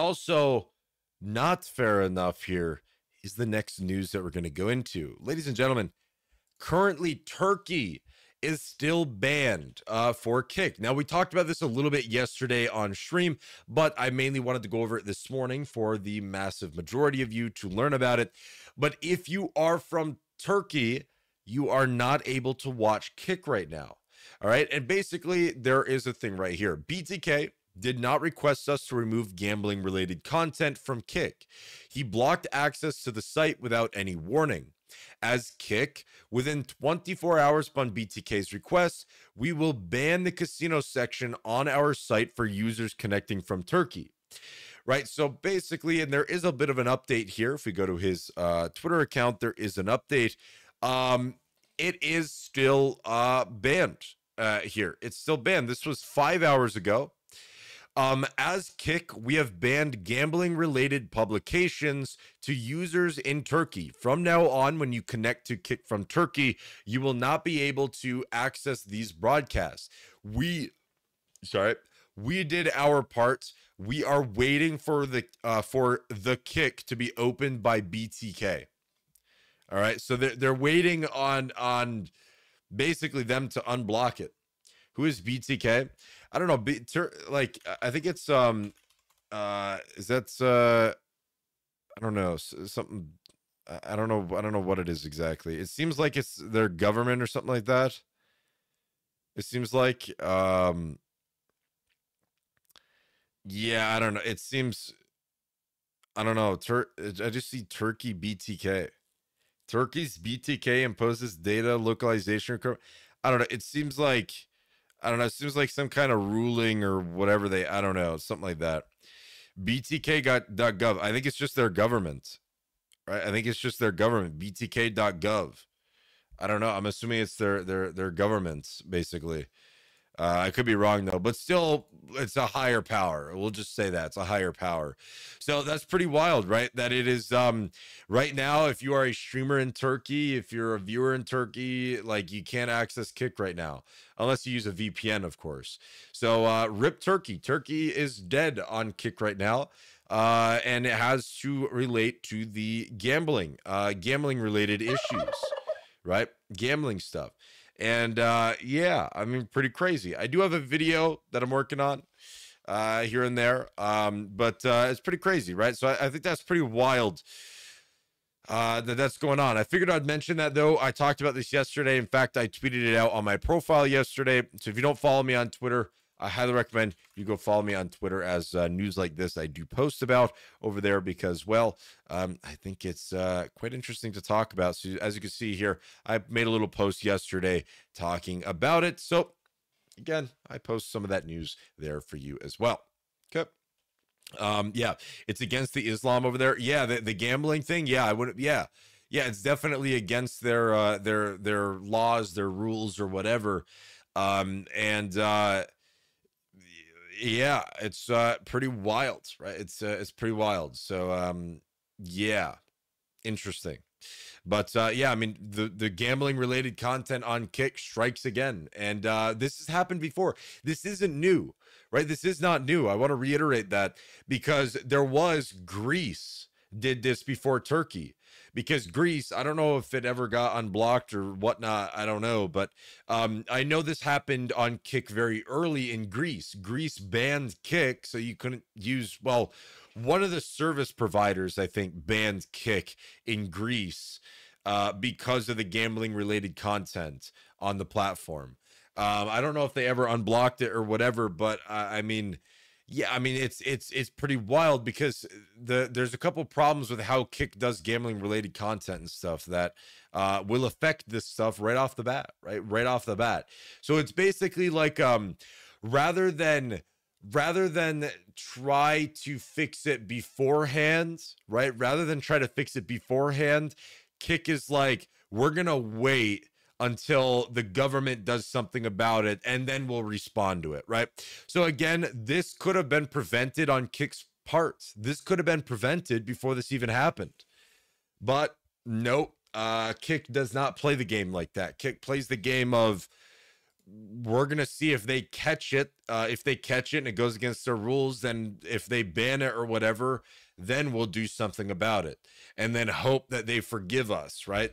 also not fair enough here is the next news that we're going to go into. Ladies and gentlemen, currently Turkey is still banned for Kick. Now, we talked about this a little bit yesterday on stream, but I mainly wanted to go over it this morning for the massive majority of you to learn about it. But if you are from Turkey, you are not able to watch Kick right now. All right. And basically, there is a thing right here. BTK did not request us to remove gambling related content from Kick. He blocked access to the site without any warning. As Kick, within 24 hours upon BTK's request, we will ban the casino section on our site for users connecting from Turkey. Right, so basically, and there is a bit of an update here. If we go to his Twitter account, there is an update. It is still banned here. It's still banned. This was 5 hours ago. As Kick, we have banned gambling-related publications to users in Turkey. From now on, when you connect to Kick from Turkey, you will not be able to access these broadcasts. We did our part. We are waiting for the Kick to be opened by BTK. All right, so they're waiting on basically them to unblock it. Who is BTK? I don't know. Like, I think it's is that I don't know, something. I don't know what it is exactly. It seems like it's their government or something like that. It seems like yeah, I don't know. It seems, I don't know. I just see Turkey BTK. Turkey's BTK imposes data localization. I don't know. It seems like, I don't know. It seems like some kind of ruling or whatever I don't know. Something like that. BTK.gov. I think it's just their government, right? I think it's just their government. BTK.gov. I don't know. I'm assuming it's their governments, basically. I could be wrong though, but still, it's a higher power. We'll just say that it's a higher power. So that's pretty wild, right? That it is right now. If you are a streamer in Turkey, if you're a viewer in Turkey, like, you can't access Kick right now unless you use a VPN, of course. So rip Turkey. Turkey is dead on Kick right now. And it has to relate to the gambling related issues, right? Gambling stuff. And yeah, I mean, pretty crazy. I do have a video that I'm working on here and there, but it's pretty crazy, right? So I think that's pretty wild that's going on. I figured I'd mention that, though. I talked about this yesterday. In fact, I tweeted it out on my profile yesterday. So if you don't follow me on Twitter, I highly recommend you go follow me on Twitter, as news like this I do post about over there, because, well, I think it's quite interesting to talk about. So as you can see here, I made a little post yesterday talking about it. So again, I post some of that news there for you as well. Okay. Yeah, it's against the Islam over there. Yeah, the gambling thing. Yeah, I wouldn't. Yeah, it's definitely against their laws, their rules, or whatever. Yeah, it's pretty wild, right? It's pretty wild. So yeah, interesting. But yeah, I mean, the gambling related content on Kick strikes again, and this has happened before. This isn't new, right? This is not new. I want to reiterate that, because there was Greece did this before Turkey. Because Greece, I don't know if it ever got unblocked or whatnot. I don't know. But I know this happened on Kick very early in Greece. Greece banned Kick, so you couldn't use, well, one of the service providers, I think, banned Kick in Greece because of the gambling related content on the platform. I don't know if they ever unblocked it or whatever, but I mean, yeah, I mean, it's pretty wild, because there's a couple problems with how Kick does gambling related content and stuff that will affect this stuff right off the bat, right off the bat. So it's basically like rather than try to fix it beforehand, right? Rather than try to fix it beforehand, Kick is like, we're gonna wait until the government does something about it, and then we'll respond to it, right? So again, this could have been prevented on Kick's part. This could have been prevented before this even happened. But nope, Kick does not play the game like that. Kick plays the game of, we're gonna see if they catch it. If they catch it and it goes against their rules, then if they ban it or whatever, then we'll do something about it, and then hope that they forgive us, right?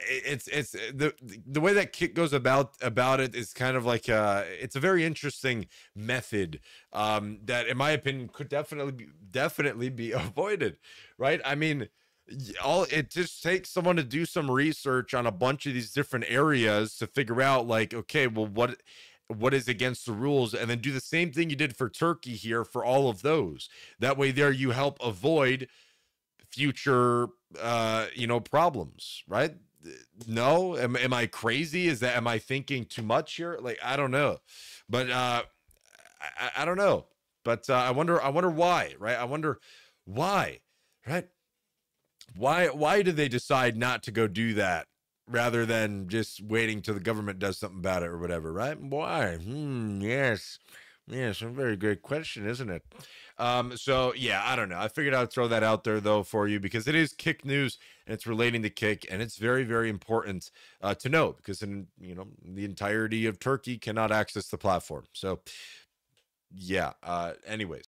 It's the way that Kick goes about it is kind of like it's a very interesting method that, in my opinion, could definitely be avoided, right? I mean, all it just takes someone to do some research on a bunch of these different areas to figure out, like, okay, well, what is against the rules, and then do the same thing you did for Turkey here for all of those. That way there you help avoid future problems, right? No, am I crazy? Am I thinking too much here? Like, I don't know, but I don't know, but I wonder why, right? I wonder why, right? Why do they decide not to go do that rather than just waiting till the government does something about it or whatever, right? Why? Yes. Yes, a very good question, isn't it? So yeah, I don't know. I figured I'd throw that out there though for you because it is Kick news and it's relating to Kick, and it's very, very important to know because the entirety of Turkey cannot access the platform. So yeah. Anyways.